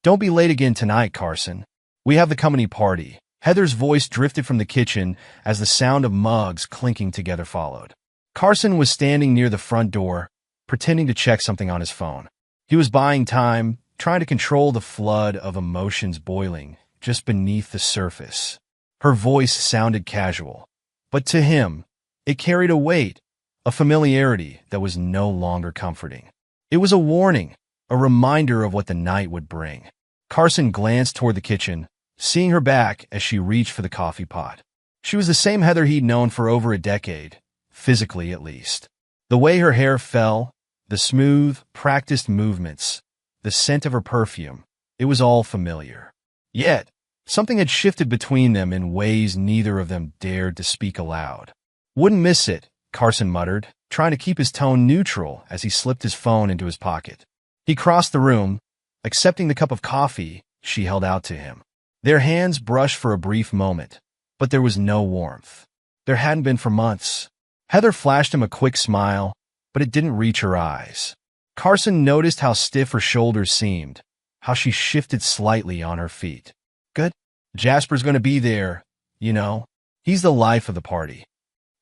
Don't be late again tonight, Carson. We have the company party. Heather's voice drifted from the kitchen as the sound of mugs clinking together followed. Carson was standing near the front door, pretending to check something on his phone. He was buying time, trying to control the flood of emotions boiling just beneath the surface. Her voice sounded casual, but to him, it carried a weight, a familiarity that was no longer comforting. It was a warning, a reminder of what the night would bring. Carson glanced toward the kitchen, seeing her back as she reached for the coffee pot. She was the same Heather he'd known for over a decade, physically at least. The way her hair fell, the smooth, practiced movements, the scent of her perfume, it was all familiar. Yet, something had shifted between them in ways neither of them dared to speak aloud. Wouldn't miss it, Carson muttered, trying to keep his tone neutral as he slipped his phone into his pocket. He crossed the room, accepting the cup of coffee she held out to him. Their hands brushed for a brief moment, but there was no warmth. There hadn't been for months. Heather flashed him a quick smile, but it didn't reach her eyes. Carson noticed how stiff her shoulders seemed, how she shifted slightly on her feet. Good. Jasper's going to be there, you know. He's the life of the party.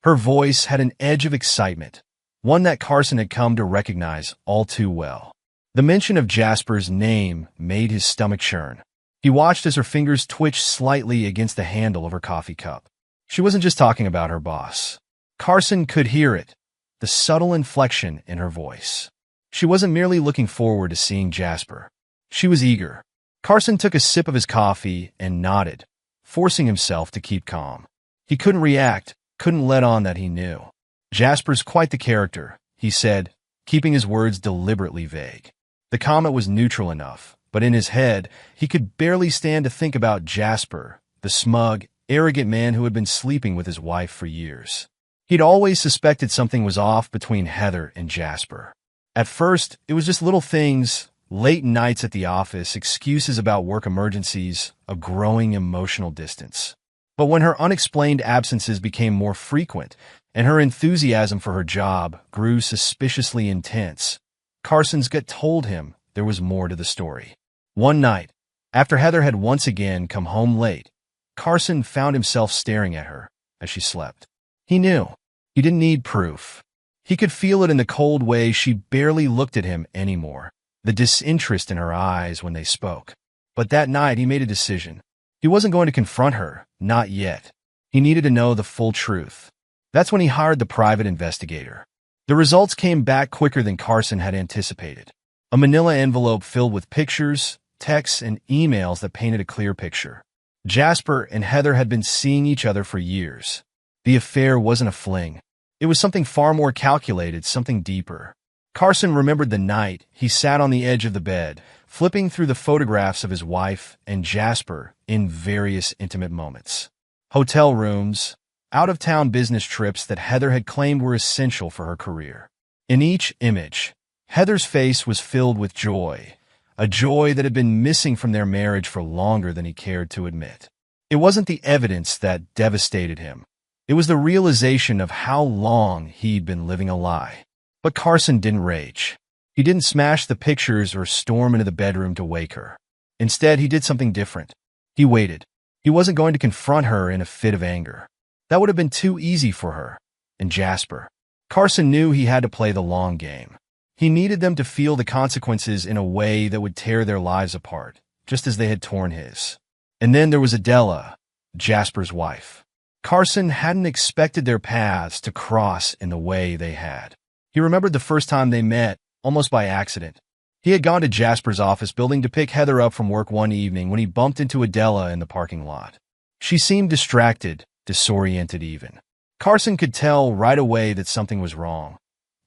Her voice had an edge of excitement, one that Carson had come to recognize all too well. The mention of Jasper's name made his stomach churn. He watched as her fingers twitched slightly against the handle of her coffee cup. She wasn't just talking about her boss. Carson could hear it, the subtle inflection in her voice. She wasn't merely looking forward to seeing Jasper. She was eager. Carson took a sip of his coffee and nodded, forcing himself to keep calm. He couldn't react, couldn't let on that he knew. Jasper's quite the character, he said, keeping his words deliberately vague. The comment was neutral enough, but in his head, he could barely stand to think about Jasper, the smug, arrogant man who had been sleeping with his wife for years. He'd always suspected something was off between Heather and Jasper. At first, it was just little things, late nights at the office, excuses about work emergencies, a growing emotional distance. But when her unexplained absences became more frequent and her enthusiasm for her job grew suspiciously intense, Carson's gut told him there was more to the story. One night, after Heather had once again come home late, Carson found himself staring at her as she slept. He knew. He didn't need proof. He could feel it in the cold way she barely looked at him anymore, the disinterest in her eyes when they spoke. But that night he made a decision. He wasn't going to confront her, not yet. He needed to know the full truth. That's when he hired the private investigator. The results came back quicker than Carson had anticipated. A manila envelope filled with pictures, texts, and emails that painted a clear picture. Jasper and Heather had been seeing each other for years. The affair wasn't a fling. It was something far more calculated, something deeper. Carson remembered the night he sat on the edge of the bed, flipping through the photographs of his wife and Jasper in various intimate moments. Hotel rooms, out-of-town business trips that Heather had claimed were essential for her career. In each image, Heather's face was filled with joy, a joy that had been missing from their marriage for longer than he cared to admit. It wasn't the evidence that devastated him. It was the realization of how long he'd been living a lie. But Carson didn't rage. He didn't smash the pictures or storm into the bedroom to wake her. Instead, he did something different. He waited. He wasn't going to confront her in a fit of anger. That would have been too easy for her and Jasper. Carson knew he had to play the long game. He needed them to feel the consequences in a way that would tear their lives apart, just as they had torn his. And then there was Adela, Jasper's wife. Carson hadn't expected their paths to cross in the way they had. He remembered the first time they met, almost by accident. He had gone to Jasper's office building to pick Heather up from work one evening when he bumped into Adela in the parking lot. She seemed distracted, disoriented even. Carson could tell right away that something was wrong,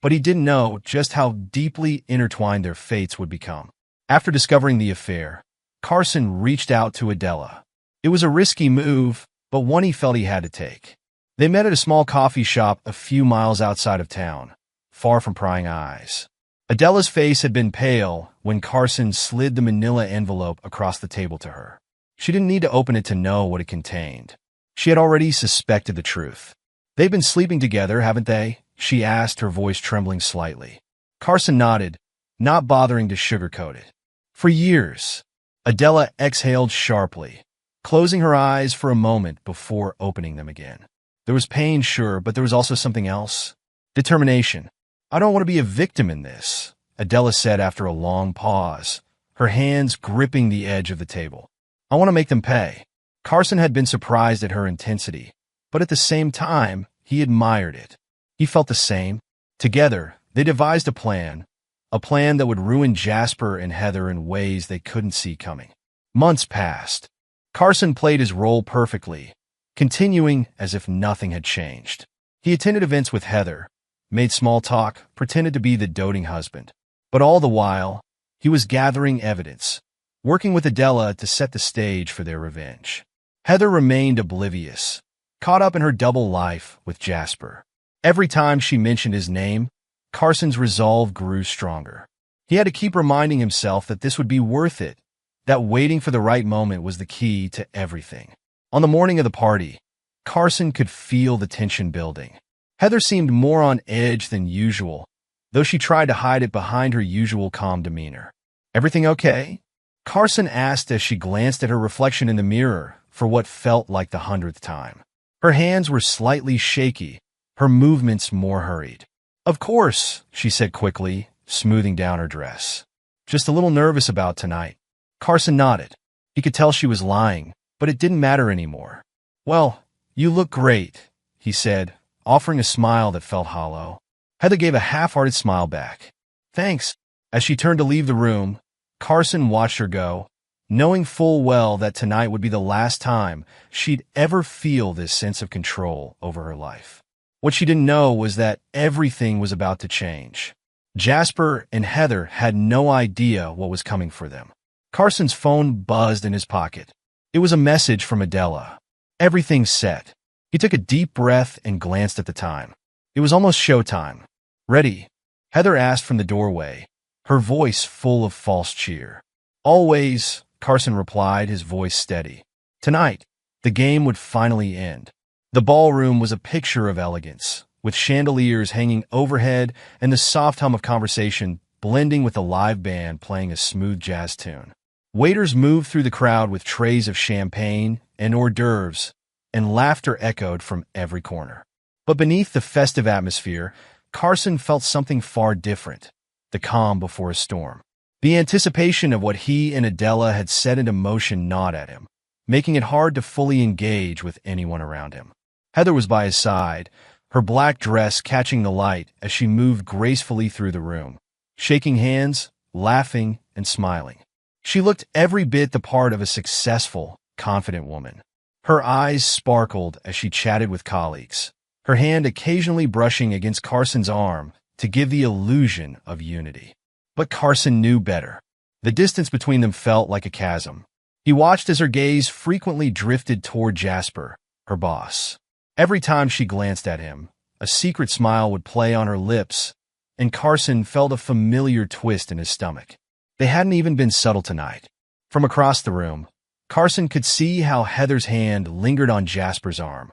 but he didn't know just how deeply intertwined their fates would become. After discovering the affair, Carson reached out to Adela. It was a risky move, but one he felt he had to take. They met at a small coffee shop a few miles outside of town, far from prying eyes. Adela's face had been pale when Carson slid the manila envelope across the table to her. She didn't need to open it to know what it contained. She had already suspected the truth. "They've been sleeping together, haven't they?" she asked, her voice trembling slightly. Carson nodded, not bothering to sugarcoat it. "For years." Adela exhaled sharply, closing her eyes for a moment before opening them again. There was pain, sure, but there was also something else. Determination. I don't want to be a victim in this, Adela said after a long pause, her hands gripping the edge of the table. I want to make them pay. Carson had been surprised at her intensity, but at the same time, he admired it. He felt the same. Together, they devised a plan that would ruin Jasper and Heather in ways they couldn't see coming. Months passed. Carson played his role perfectly, continuing as if nothing had changed. He attended events with Heather, made small talk, pretended to be the doting husband. But all the while, he was gathering evidence, working with Adela to set the stage for their revenge. Heather remained oblivious, caught up in her double life with Jasper. Every time she mentioned his name, Carson's resolve grew stronger. He had to keep reminding himself that this would be worth it, that waiting for the right moment was the key to everything. On the morning of the party, Carson could feel the tension building. Heather seemed more on edge than usual, though she tried to hide it behind her usual calm demeanor. "Everything okay?" Carson asked as she glanced at her reflection in the mirror for what felt like the 100th time. Her hands were slightly shaky, her movements more hurried. "Of course," she said quickly, smoothing down her dress. "Just a little nervous about tonight." Carson nodded. He could tell she was lying, but it didn't matter anymore. "Well, you look great," he said, offering a smile that felt hollow. Heather gave a half-hearted smile back. "Thanks." As she turned to leave the room, Carson watched her go, knowing full well that tonight would be the last time she'd ever feel this sense of control over her life. What she didn't know was that everything was about to change. Jasper and Heather had no idea what was coming for them. Carson's phone buzzed in his pocket. It was a message from Adela. Everything's set. He took a deep breath and glanced at the time. It was almost showtime. "Ready?" Heather asked from the doorway, her voice full of false cheer. "Always," Carson replied, his voice steady. Tonight, the game would finally end. The ballroom was a picture of elegance, with chandeliers hanging overhead and the soft hum of conversation blending with the live band playing a smooth jazz tune. Waiters moved through the crowd with trays of champagne and hors d'oeuvres, and laughter echoed from every corner. But beneath the festive atmosphere, Carson felt something far different, the calm before a storm. The anticipation of what he and Adela had set into motion gnawed at him, making it hard to fully engage with anyone around him. Heather was by his side, her black dress catching the light as she moved gracefully through the room, shaking hands, laughing, and smiling. She looked every bit the part of a successful, confident woman. Her eyes sparkled as she chatted with colleagues, her hand occasionally brushing against Carson's arm to give the illusion of unity. But Carson knew better. The distance between them felt like a chasm. He watched as her gaze frequently drifted toward Jasper, her boss. Every time she glanced at him, a secret smile would play on her lips, and Carson felt a familiar twist in his stomach. They hadn't even been subtle tonight. From across the room, Carson could see how Heather's hand lingered on Jasper's arm,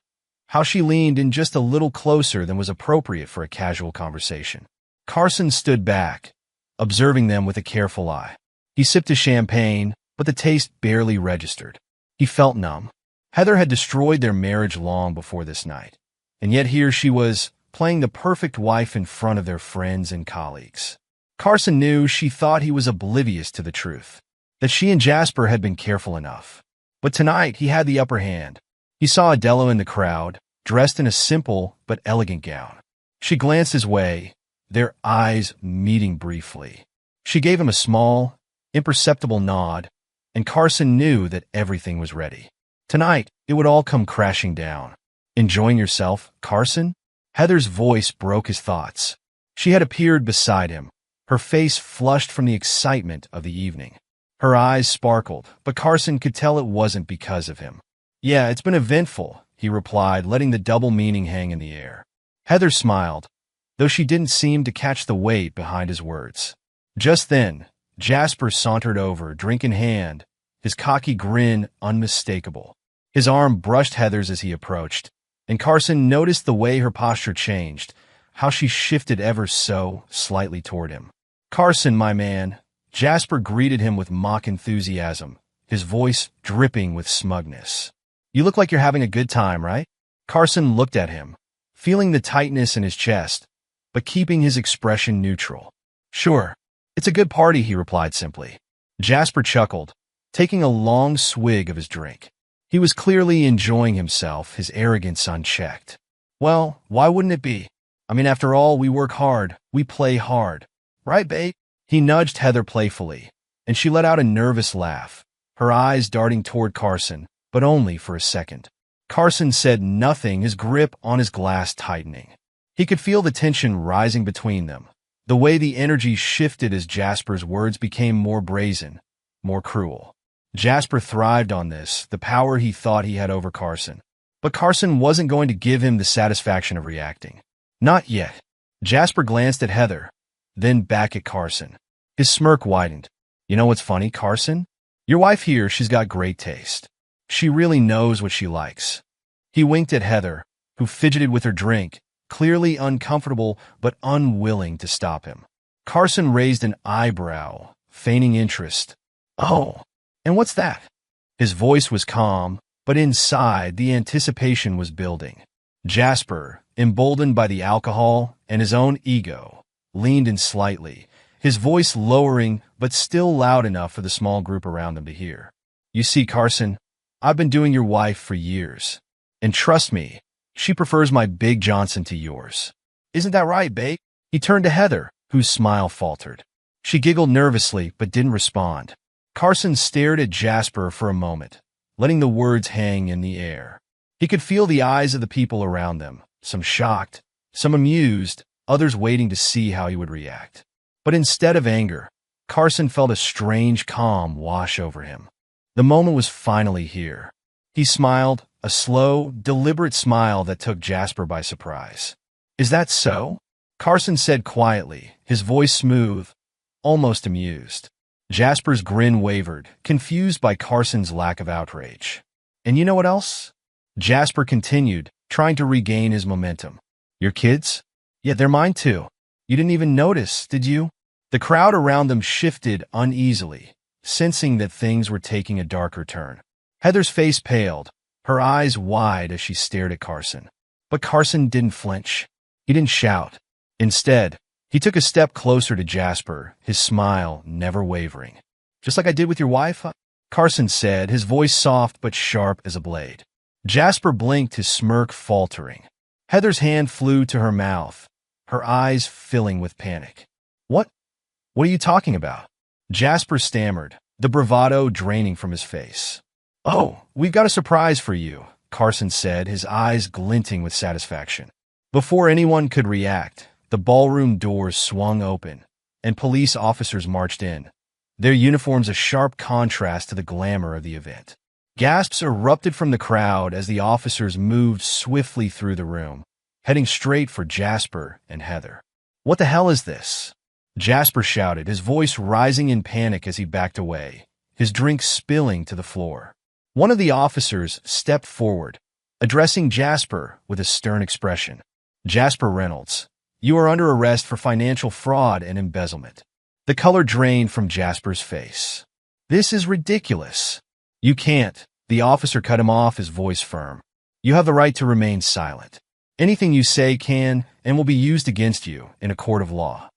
how she leaned in just a little closer than was appropriate for a casual conversation. Carson stood back, observing them with a careful eye. He sipped his champagne, but the taste barely registered. He felt numb. Heather had destroyed their marriage long before this night, and yet here she was, playing the perfect wife in front of their friends and colleagues. Carson knew she thought he was oblivious to the truth, that she and Jasper had been careful enough. But tonight he had the upper hand. He saw Adela in the crowd, dressed in a simple but elegant gown. She glanced his way, their eyes meeting briefly. She gave him a small, imperceptible nod, and Carson knew that everything was ready. Tonight, it would all come crashing down. "Enjoying yourself, Carson?" Heather's voice broke his thoughts. She had appeared beside him, her face flushed from the excitement of the evening. Her eyes sparkled, but Carson could tell it wasn't because of him. "Yeah, it's been eventful," he replied, letting the double meaning hang in the air. Heather smiled, though she didn't seem to catch the weight behind his words. Just then, Jasper sauntered over, drink in hand, his cocky grin unmistakable. His arm brushed Heather's as he approached, and Carson noticed the way her posture changed, how she shifted ever so slightly toward him. "Carson, my man," Jasper greeted him with mock enthusiasm, his voice dripping with smugness. "You look like you're having a good time, right?" Carson looked at him, feeling the tightness in his chest, but keeping his expression neutral. "Sure, it's a good party," he replied simply. Jasper chuckled, taking a long swig of his drink. He was clearly enjoying himself, his arrogance unchecked. "Well, why wouldn't it be? I mean, after all, we work hard, we play hard. Right, babe?" He nudged Heather playfully, and she let out a nervous laugh, her eyes darting toward Carson, but only for a second. Carson said nothing, his grip on his glass tightening. He could feel the tension rising between them, the way the energy shifted as Jasper's words became more brazen, more cruel. Jasper thrived on this, the power he thought he had over Carson. But Carson wasn't going to give him the satisfaction of reacting. Not yet. Jasper glanced at Heather, then back at Carson. His smirk widened. "You know what's funny, Carson? Your wife here, she's got great taste. She really knows what she likes." He winked at Heather, who fidgeted with her drink, clearly uncomfortable but unwilling to stop him. Carson raised an eyebrow, feigning interest. "Oh, and what's that?" His voice was calm, but inside the anticipation was building. Jasper, emboldened by the alcohol and his own ego, leaned in slightly, his voice lowering but still loud enough for the small group around them to hear. "You see, Carson, I've been doing your wife for years. And trust me, she prefers my Big Johnson to yours. Isn't that right, babe?" He turned to Heather, whose smile faltered. She giggled nervously but didn't respond. Carson stared at Jasper for a moment, letting the words hang in the air. He could feel the eyes of the people around them, some shocked, some amused, others waiting to see how he would react. But instead of anger, Carson felt a strange calm wash over him. The moment was finally here. He smiled, a slow, deliberate smile that took Jasper by surprise. "Is that so?" Carson said quietly, his voice smooth, almost amused. Jasper's grin wavered, confused by Carson's lack of outrage. "And you know what else?" Jasper continued, trying to regain his momentum. "Your kids? Yeah, they're mine too. You didn't even notice, did you?" The crowd around them shifted uneasily, sensing that things were taking a darker turn. Heather's face paled, her eyes wide as she stared at Carson. But Carson didn't flinch. He didn't shout. Instead, he took a step closer to Jasper, his smile never wavering. "Just like I did with your wife?" Carson said, his voice soft but sharp as a blade. Jasper blinked, his smirk faltering. Heather's hand flew to her mouth, her eyes filling with panic. What are you talking about?" Jasper stammered, the bravado draining from his face. "Oh, we've got a surprise for you," Carson said, his eyes glinting with satisfaction. Before anyone could react, the ballroom doors swung open, and police officers marched in, their uniforms a sharp contrast to the glamour of the event. Gasps erupted from the crowd as the officers moved swiftly through the room, heading straight for Jasper and Heather. "What the hell is this?" Jasper shouted, his voice rising in panic as he backed away, his drink spilling to the floor. One of the officers stepped forward, addressing Jasper with a stern expression. "Jasper Reynolds, you are under arrest for financial fraud and embezzlement." The color drained from Jasper's face. "This is ridiculous." "You can't," the officer cut him off, his voice firm. "You have the right to remain silent. Anything you say can and will be used against you in a court of law."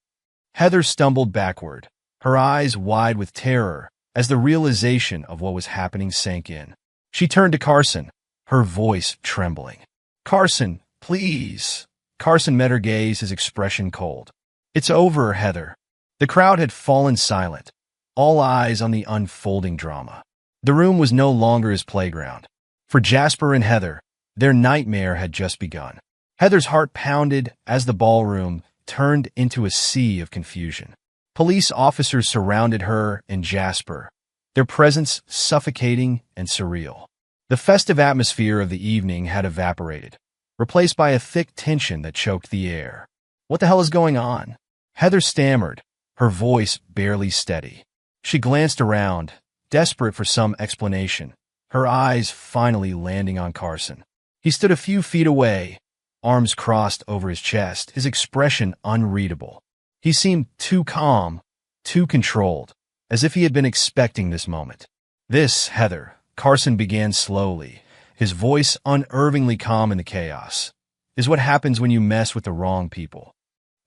Heather stumbled backward, her eyes wide with terror as the realization of what was happening sank in. She turned to Carson, her voice trembling. "Carson, please." Carson met her gaze, his expression cold. "It's over, Heather." The crowd had fallen silent, all eyes on the unfolding drama. The room was no longer his playground. For Jasper and Heather, their nightmare had just begun. Heather's heart pounded as the ballroom turned into a sea of confusion. Police officers surrounded her and Jasper, their presence suffocating and surreal. The festive atmosphere of the evening had evaporated, replaced by a thick tension that choked the air. "What the hell is going on?" Heather stammered, her voice barely steady. She glanced around, desperate for some explanation, her eyes finally landing on Carson. He stood a few feet away, arms crossed over his chest, his expression unreadable. He seemed too calm, too controlled, as if he had been expecting this moment. This, Heather, Carson began slowly, his voice unervingly calm in the chaos, is what happens when you mess with the wrong people.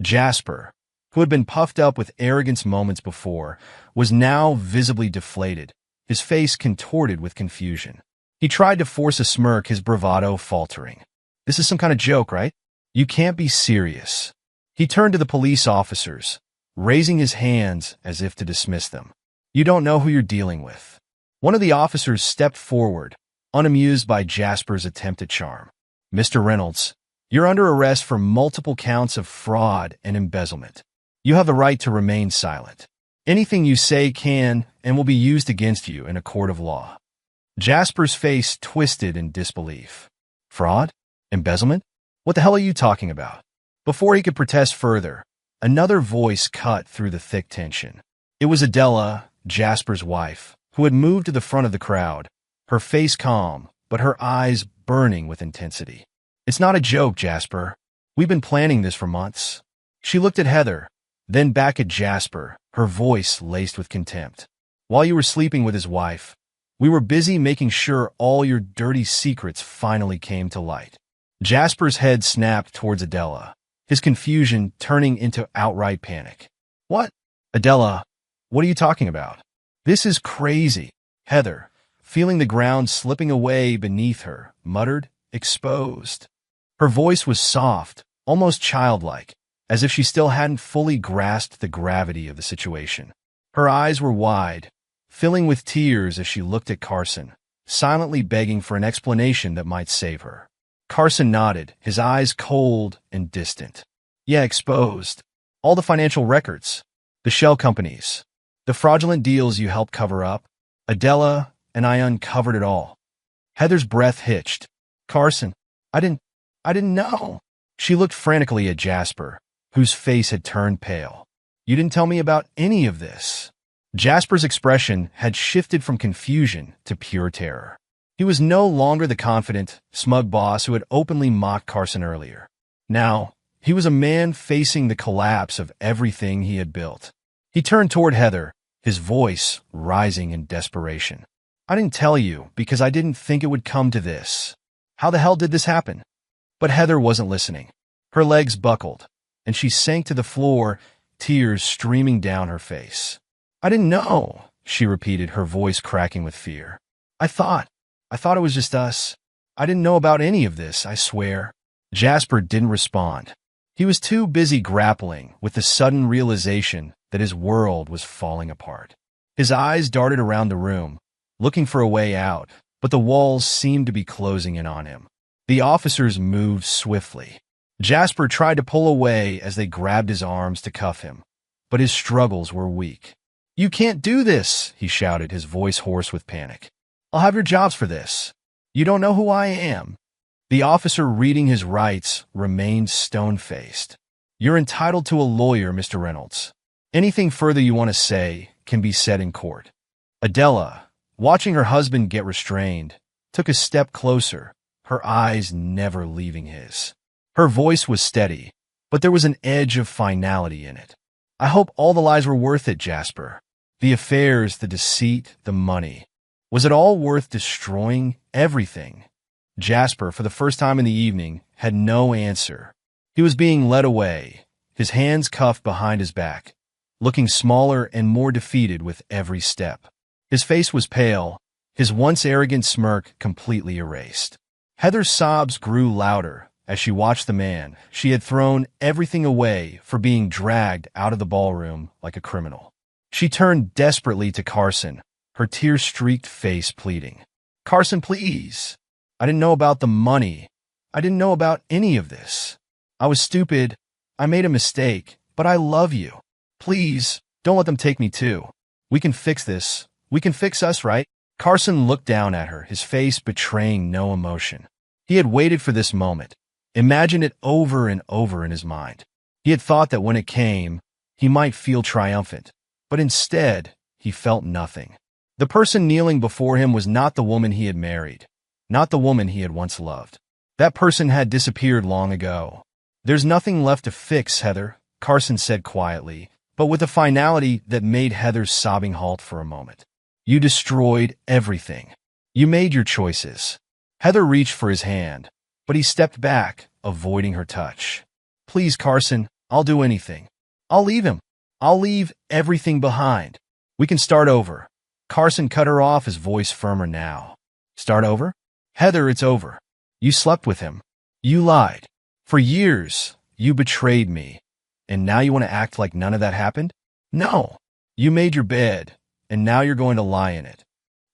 Jasper, who had been puffed up with arrogance moments before, was now visibly deflated, his face contorted with confusion. He tried to force a smirk, his bravado faltering. This is some kind of joke, right? You can't be serious. He turned to the police officers, raising his hands as if to dismiss them. You don't know who you're dealing with. One of the officers stepped forward, unamused by Jasper's attempt at charm. Mr. Reynolds, you're under arrest for multiple counts of fraud and embezzlement. You have the right to remain silent. Anything you say can and will be used against you in a court of law. Jasper's face twisted in disbelief. Fraud? Embezzlement? What the hell are you talking about? Before he could protest further, another voice cut through the thick tension. It was Adela, Jasper's wife, who had moved to the front of the crowd, her face calm, but her eyes burning with intensity. It's not a joke, Jasper. We've been planning this for months. She looked at Heather, then back at Jasper, her voice laced with contempt. While you were sleeping with his wife, we were busy making sure all your dirty secrets finally came to light. Jasper's head snapped towards Adela, his confusion turning into outright panic. What? Adela, what are you talking about? This is crazy. Heather, feeling the ground slipping away beneath her, muttered, exposed. Her voice was soft, almost childlike, as if she still hadn't fully grasped the gravity of the situation. Her eyes were wide, filling with tears as she looked at Carson, silently begging for an explanation that might save her. Carson nodded, his eyes cold and distant. Yeah, exposed. All the financial records, the shell companies, the fraudulent deals you helped cover up. Adela and I uncovered it all. Heather's breath hitched. Carson, I didn't know. She looked frantically at Jasper, whose face had turned pale. You didn't tell me about any of this. Jasper's expression had shifted from confusion to pure terror. He was no longer the confident, smug boss who had openly mocked Carson earlier. Now, he was a man facing the collapse of everything he had built. He turned toward Heather, his voice rising in desperation. I didn't tell you because I didn't think it would come to this. How the hell did this happen? But Heather wasn't listening. Her legs buckled, and she sank to the floor, tears streaming down her face. I didn't know, she repeated, her voice cracking with fear. I thought it was just us. I didn't know about any of this, I swear. Jasper didn't respond. He was too busy grappling with the sudden realization that his world was falling apart. His eyes darted around the room, looking for a way out, but the walls seemed to be closing in on him. The officers moved swiftly. Jasper tried to pull away as they grabbed his arms to cuff him, but his struggles were weak. You can't do this, he shouted, his voice hoarse with panic. I'll have your jobs for this. You don't know who I am. The officer reading his rights remained stone-faced. You're entitled to a lawyer, Mr. Reynolds. Anything further you want to say can be said in court. Adela, watching her husband get restrained, took a step closer, her eyes never leaving his. Her voice was steady, but there was an edge of finality in it. I hope all the lies were worth it, Jasper. The affairs, the deceit, the money. Was it all worth destroying everything? Jasper, for the first time in the evening, had no answer. He was being led away, his hands cuffed behind his back, looking smaller and more defeated with every step. His face was pale, his once arrogant smirk completely erased. Heather's sobs grew louder as she watched the man she had thrown everything away for being dragged out of the ballroom like a criminal. She turned desperately to Carson, her tear-streaked face pleading. Carson, please. I didn't know about the money. I didn't know about any of this. I was stupid. I made a mistake, but I love you. Please, don't let them take me too. We can fix this. We can fix us, right? Carson looked down at her, his face betraying no emotion. He had waited for this moment, imagined it over and over in his mind. He had thought that when it came, he might feel triumphant, but instead, he felt nothing. The person kneeling before him was not the woman he had married, not the woman he had once loved. That person had disappeared long ago. There's nothing left to fix, Heather, Carson said quietly, but with a finality that made Heather's sobbing halt for a moment. You destroyed everything. You made your choices. Heather reached for his hand, but he stepped back, avoiding her touch. Please, Carson, I'll do anything. I'll leave him. I'll leave everything behind. We can start over. Carson cut her off, his voice firmer now. Start over? Heather, it's over. You slept with him. You lied. For years, you betrayed me. And now you want to act like none of that happened? No. You made your bed, and now you're going to lie in it.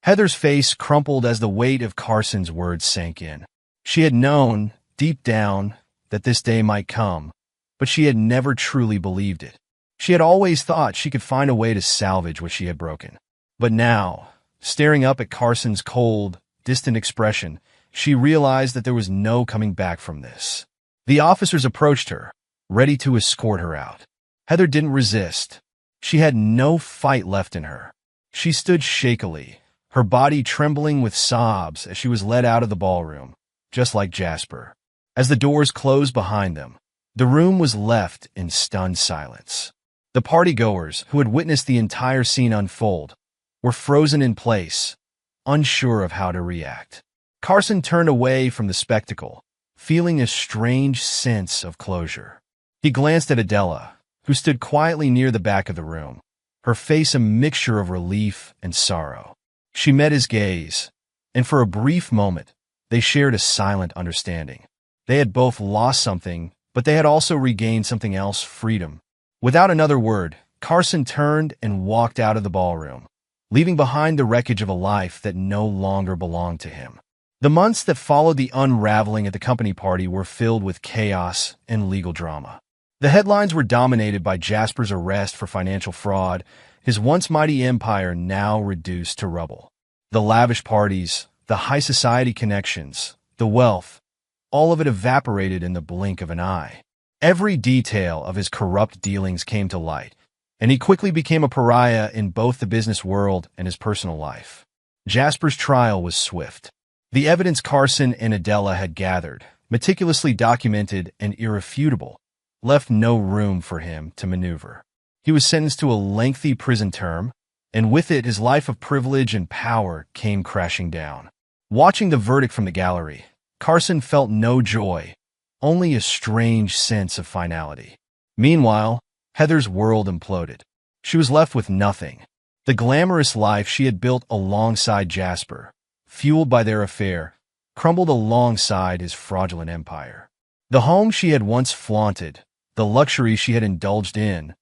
Heather's face crumpled as the weight of Carson's words sank in. She had known, deep down, that this day might come, but she had never truly believed it. She had always thought she could find a way to salvage what she had broken. But now, staring up at Carson's cold, distant expression, she realized that there was no coming back from this. The officers approached her, ready to escort her out. Heather didn't resist. She had no fight left in her. She stood shakily, her body trembling with sobs as she was led out of the ballroom, just like Jasper. As the doors closed behind them, the room was left in stunned silence. The partygoers, who had witnessed the entire scene unfold, were frozen in place, unsure of how to react. Carson turned away from the spectacle, feeling a strange sense of closure. He glanced at Adela, who stood quietly near the back of the room, her face a mixture of relief and sorrow. She met his gaze, and for a brief moment, they shared a silent understanding. They had both lost something, but they had also regained something else, freedom. Without another word, Carson turned and walked out of the ballroom, leaving behind the wreckage of a life that no longer belonged to him. The months that followed the unraveling at the company party were filled with chaos and legal drama. The headlines were dominated by Jasper's arrest for financial fraud, his once mighty empire now reduced to rubble. The lavish parties, the high society connections, the wealth, all of it evaporated in the blink of an eye. Every detail of his corrupt dealings came to light, and he quickly became a pariah in both the business world and his personal life. Jasper's trial was swift. The evidence Carson and Adela had gathered, meticulously documented and irrefutable, left no room for him to maneuver. He was sentenced to a lengthy prison term, and with it his life of privilege and power came crashing down. Watching the verdict from the gallery, Carson felt no joy, only a strange sense of finality. Meanwhile, Heather's world imploded. She was left with nothing. The glamorous life she had built alongside Jasper, fueled by their affair, crumbled alongside his fraudulent empire. The home she had once flaunted, the luxury she had indulged in,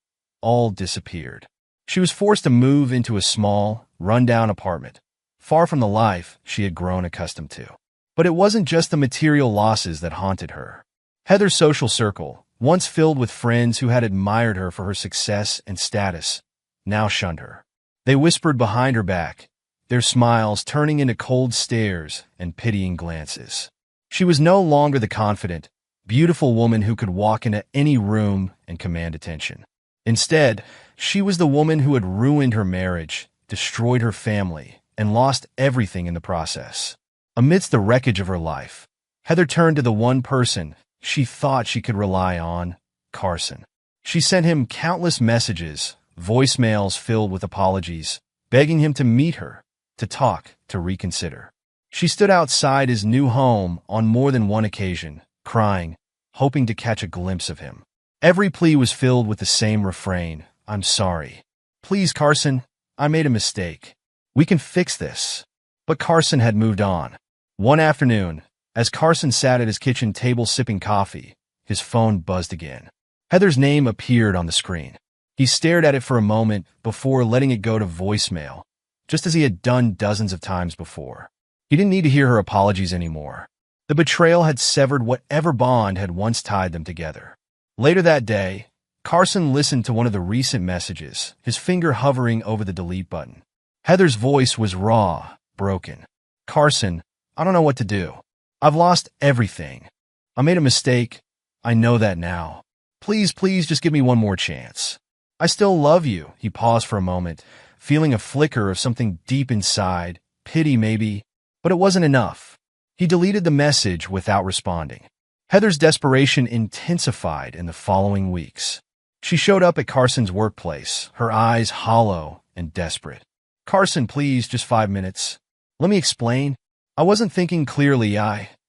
all disappeared. She was forced to move into a small, run-down apartment, far from the life she had grown accustomed to. But it wasn't just the material losses that haunted her. Heather's social circle, once filled with friends who had admired her for her success and status, now shunned her. They whispered behind her back, their smiles turning into cold stares and pitying glances. She was no longer the confident, beautiful woman who could walk into any room and command attention. Instead, she was the woman who had ruined her marriage, destroyed her family, and lost everything in the process. Amidst the wreckage of her life, Heather turned to the one person she thought she could rely on, Carson. She sent him countless messages, voicemails filled with apologies, begging him to meet her, to talk, to reconsider. She stood outside his new home on more than one occasion, crying, hoping to catch a glimpse of him. Every plea was filled with the same refrain, I'm sorry. Please, Carson, I made a mistake. We can fix this. But Carson had moved on. One afternoon, as Carson sat at his kitchen table sipping coffee, his phone buzzed again. Heather's name appeared on the screen. He stared at it for a moment before letting it go to voicemail, just as he had done dozens of times before. He didn't need to hear her apologies anymore. The betrayal had severed whatever bond had once tied them together. Later that day, Carson listened to one of the recent messages, his finger hovering over the delete button. Heather's voice was raw, broken. Carson, I don't know what to do. I've lost everything. I made a mistake. I know that now. Please just give me one more chance. I still love you. He paused for a moment, feeling a flicker of something deep inside, pity maybe, but it wasn't enough. He deleted the message without responding. Heather's desperation intensified in the following weeks. She showed up at Carson's workplace, her eyes hollow and desperate. Carson, please, just 5 minutes. Let me explain. I wasn't thinking clearly,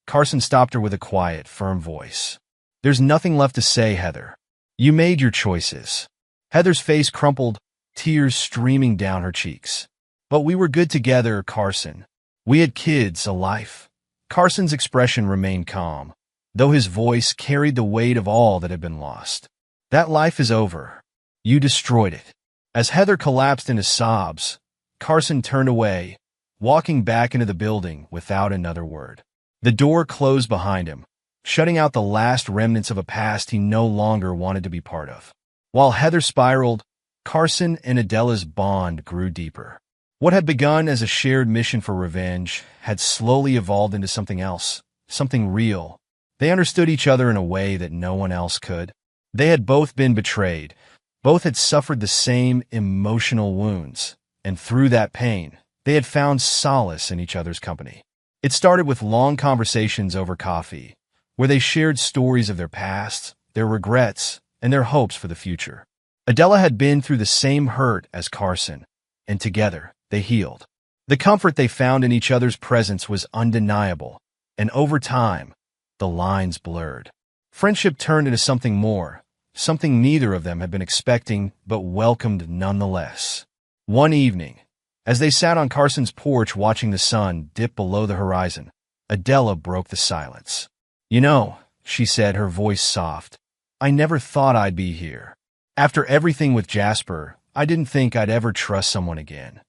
Carson stopped her with a quiet, firm voice. There's nothing left to say, Heather. You made your choices. Heather's face crumpled, tears streaming down her cheeks. But we were good together, Carson. We had kids, a life. Carson's expression remained calm, though his voice carried the weight of all that had been lost. That life is over. You destroyed it. As Heather collapsed into sobs, Carson turned away, walking back into the building without another word. The door closed behind him, shutting out the last remnants of a past he no longer wanted to be part of. While Heather spiraled, Carson and Adela's bond grew deeper. What had begun as a shared mission for revenge had slowly evolved into something else, something real. They understood each other in a way that no one else could. They had both been betrayed. Both had suffered the same emotional wounds, and through that pain, they had found solace in each other's company. It started with long conversations over coffee, where they shared stories of their past, their regrets, and their hopes for the future. Adela had been through the same hurt as Carson, and together, they healed. The comfort they found in each other's presence was undeniable, and over time, the lines blurred. Friendship turned into something more, something neither of them had been expecting but welcomed nonetheless. One evening, as they sat on Carson's porch watching the sun dip below the horizon, Adela broke the silence. You know, she said, her voice soft, I never thought I'd be here. After everything with Jasper, I didn't think I'd ever trust someone again.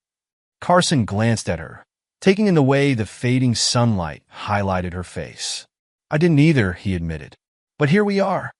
Carson glanced at her, taking in the way the fading sunlight highlighted her face. I didn't either, he admitted. But here we are.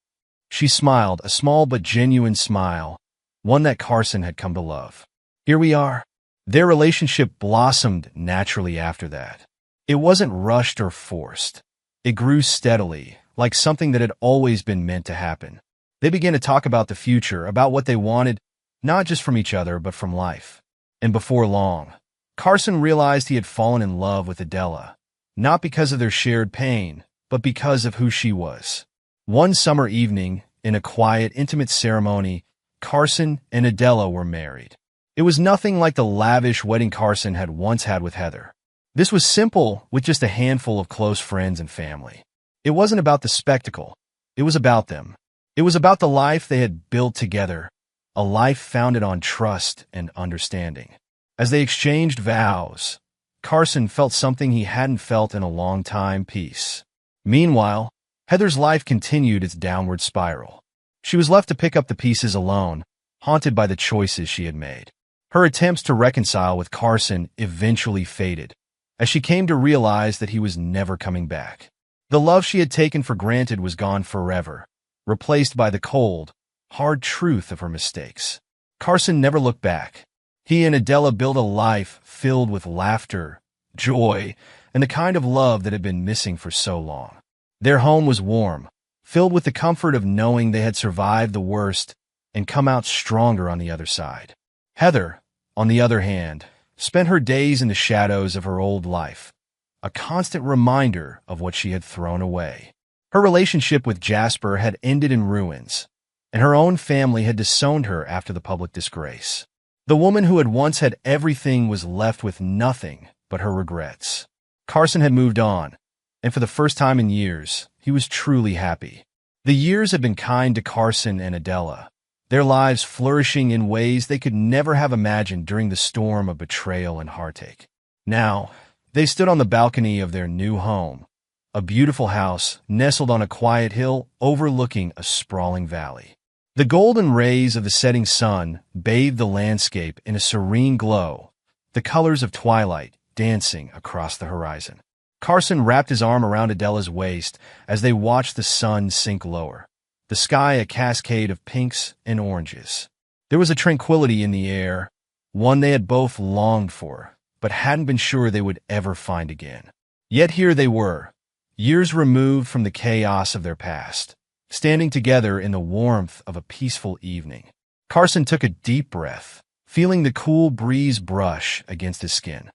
She smiled, a small but genuine smile, one that Carson had come to love. Here we are. Their relationship blossomed naturally after that. It wasn't rushed or forced. It grew steadily, like something that had always been meant to happen. They began to talk about the future, about what they wanted, not just from each other, but from life. And before long, Carson realized he had fallen in love with Adela, not because of their shared pain, but because of who she was. One summer evening, in a quiet, intimate ceremony, Carson and Adela were married. It was nothing like the lavish wedding Carson had once had with Heather. This was simple, with just a handful of close friends and family. It wasn't about the spectacle. It was about them. It was about the life they had built together, a life founded on trust and understanding. As they exchanged vows, Carson felt something he hadn't felt in a long time, peace. Meanwhile, Heather's life continued its downward spiral. She was left to pick up the pieces alone, haunted by the choices she had made. Her attempts to reconcile with Carson eventually faded, as she came to realize that he was never coming back. The love she had taken for granted was gone forever, replaced by the cold, hard truth of her mistakes. Carson never looked back. He and Adela built a life filled with laughter, joy, and the kind of love that had been missing for so long. Their home was warm, filled with the comfort of knowing they had survived the worst and come out stronger on the other side. Heather, on the other hand, spent her days in the shadows of her old life, a constant reminder of what she had thrown away. Her relationship with Jasper had ended in ruins, and her own family had disowned her after the public disgrace. The woman who had once had everything was left with nothing but her regrets. Carson had moved on, and for the first time in years, he was truly happy. The years had been kind to Carson and Adela, their lives flourishing in ways they could never have imagined during the storm of betrayal and heartache. Now, they stood on the balcony of their new home, a beautiful house nestled on a quiet hill overlooking a sprawling valley. The golden rays of the setting sun bathed the landscape in a serene glow, the colors of twilight dancing across the horizon. Carson wrapped his arm around Adela's waist as they watched the sun sink lower, the sky a cascade of pinks and oranges. There was a tranquility in the air, one they had both longed for, but hadn't been sure they would ever find again. Yet here they were, years removed from the chaos of their past, standing together in the warmth of a peaceful evening. Carson took a deep breath, feeling the cool breeze brush against his skin.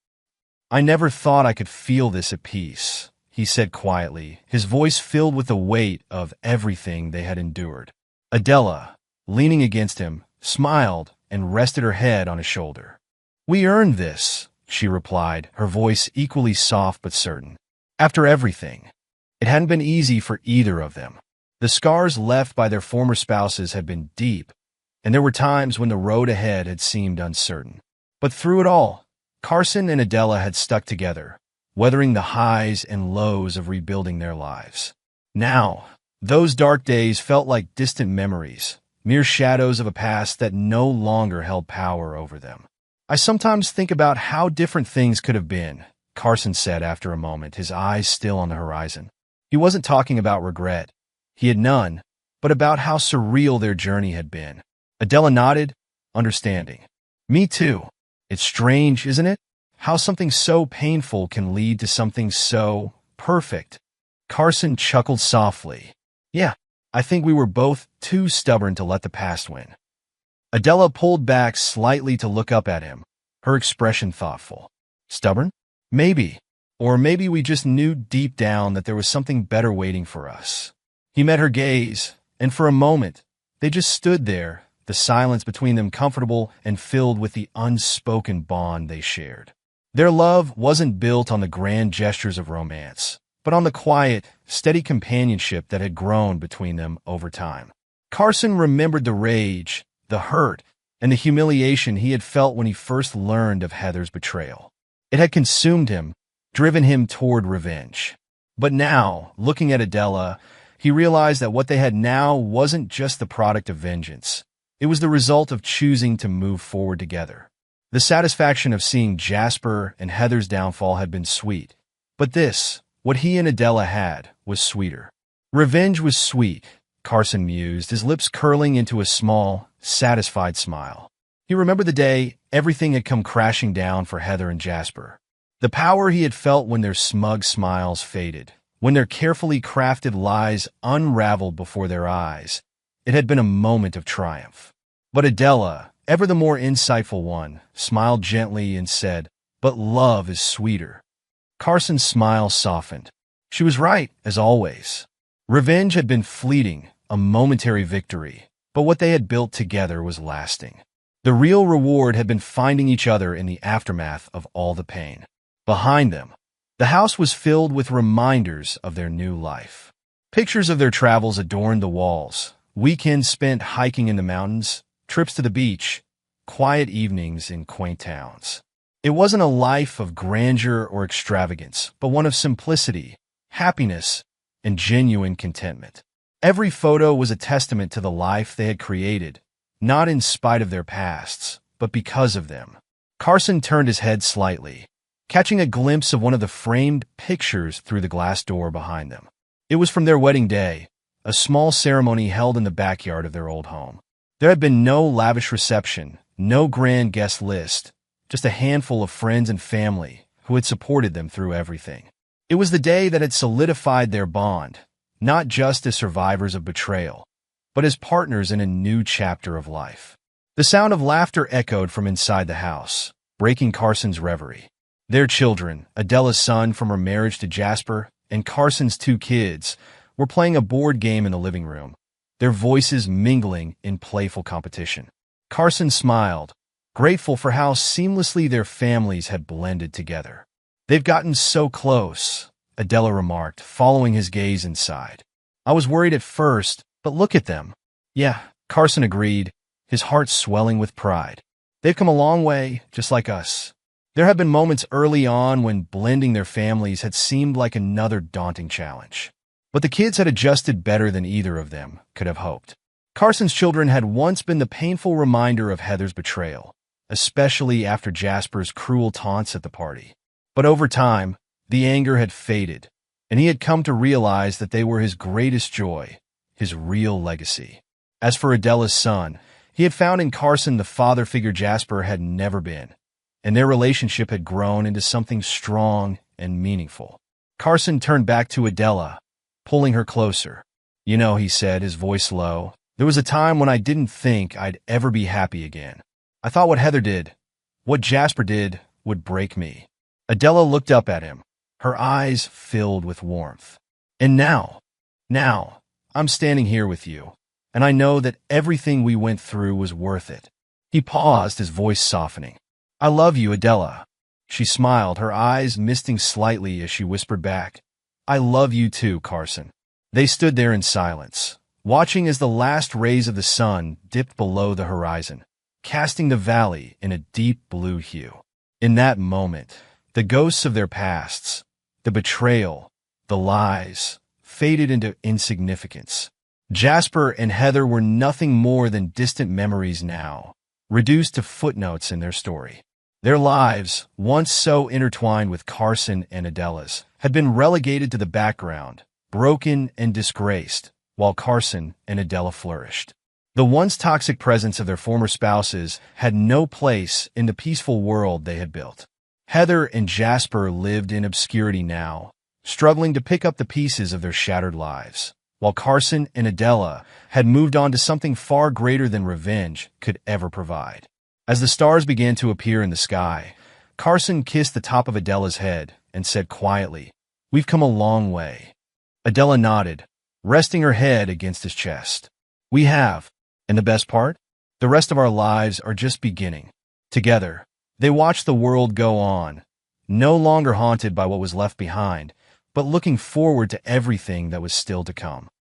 I never thought I could feel this at peace, he said quietly, his voice filled with the weight of everything they had endured. Adela, leaning against him, smiled and rested her head on his shoulder. We earned this, she replied, her voice equally soft but certain. After everything, it hadn't been easy for either of them. The scars left by their former spouses had been deep, and there were times when the road ahead had seemed uncertain. But through it all, Carson and Adela had stuck together, weathering the highs and lows of rebuilding their lives. Now, those dark days felt like distant memories, mere shadows of a past that no longer held power over them. I sometimes think about how different things could have been, Carson said after a moment, his eyes still on the horizon. He wasn't talking about regret. He had none, but about how surreal their journey had been. Adela nodded, understanding. Me too. It's strange, isn't it? How something so painful can lead to something so perfect. Carson chuckled softly. Yeah, I think we were both too stubborn to let the past win. Adela pulled back slightly to look up at him, her expression thoughtful. Stubborn? Maybe. Or maybe we just knew deep down that there was something better waiting for us. He met her gaze, and for a moment, they just stood there, the silence between them comfortable and filled with the unspoken bond they shared. Their love wasn't built on the grand gestures of romance, but on the quiet, steady companionship that had grown between them over time. Carson remembered the rage, the hurt, and the humiliation he had felt when he first learned of Heather's betrayal. It had consumed him, driven him toward revenge. But now, looking at Adela, he realized that what they had now wasn't just the product of vengeance. It was the result of choosing to move forward together. The satisfaction of seeing Jasper and Heather's downfall had been sweet. But this, what he and Adela had, was sweeter. Revenge was sweet, Carson mused, his lips curling into a small, satisfied smile. He remembered the day everything had come crashing down for Heather and Jasper. The power he had felt when their smug smiles faded, when their carefully crafted lies unraveled before their eyes. It had been a moment of triumph. But Adela, ever the more insightful one, smiled gently and said, "But love is sweeter." Carson's smile softened. She was right, as always. Revenge had been fleeting, a momentary victory, but what they had built together was lasting. The real reward had been finding each other in the aftermath of all the pain. Behind them, the house was filled with reminders of their new life. Pictures of their travels adorned the walls, weekends spent hiking in the mountains, trips to the beach, quiet evenings in quaint towns. It wasn't a life of grandeur or extravagance, but one of simplicity, happiness, and genuine contentment. Every photo was a testament to the life they had created, not in spite of their pasts, but because of them. Carson turned his head slightly, catching a glimpse of one of the framed pictures through the glass door behind them. It was from their wedding day, a small ceremony held in the backyard of their old home. There had been no lavish reception, no grand guest list, just a handful of friends and family who had supported them through everything. It was the day that had solidified their bond, not just as survivors of betrayal, but as partners in a new chapter of life. The sound of laughter echoed from inside the house, breaking Carson's reverie. Their children, Adela's son from her marriage to Jasper, and Carson's two kids, were playing a board game in the living room, their voices mingling in playful competition. Carson smiled, grateful for how seamlessly their families had blended together. "They've gotten so close," Adela remarked, following his gaze inside. "I was worried at first, but look at them." "Yeah," Carson agreed, his heart swelling with pride. "They've come a long way, just like us." There had been moments early on when blending their families had seemed like another daunting challenge. But the kids had adjusted better than either of them could have hoped. Carson's children had once been the painful reminder of Heather's betrayal, especially after Jasper's cruel taunts at the party. But over time, the anger had faded, and he had come to realize that they were his greatest joy, his real legacy. As for Adela's son, he had found in Carson the father figure Jasper had never been, and their relationship had grown into something strong and meaningful. Carson turned back to Adela, pulling her closer. "You know," he said, his voice low, "there was a time when I didn't think I'd ever be happy again. I thought what Heather did, what Jasper did, would break me." Adela looked up at him, her eyes filled with warmth. "And now, I'm standing here with you, and I know that everything we went through was worth it." He paused, his voice softening. I love you, Adela. She smiled, her eyes misting slightly as she whispered back, I love you too, Carson. They stood there in silence, watching as the last rays of the sun dipped below the horizon, casting the valley in a deep blue hue. In that moment, the ghosts of their pasts, the betrayal, the lies, faded into insignificance. Jasper and Heather were nothing more than distant memories now, reduced to footnotes in their story. Their lives, once so intertwined with Carson and Adela's, had been relegated to the background, broken and disgraced, while Carson and Adela flourished. The once toxic presence of their former spouses had no place in the peaceful world they had built. Heather and Jasper lived in obscurity now, struggling to pick up the pieces of their shattered lives, while Carson and Adela had moved on to something far greater than revenge could ever provide. As the stars began to appear in the sky, Carson kissed the top of Adela's head and said quietly, We've come a long way. Adela nodded, resting her head against his chest. We have, and the best part? The rest of our lives are just beginning. Together, they watched the world go on, no longer haunted by what was left behind, but looking forward to everything that was still to come.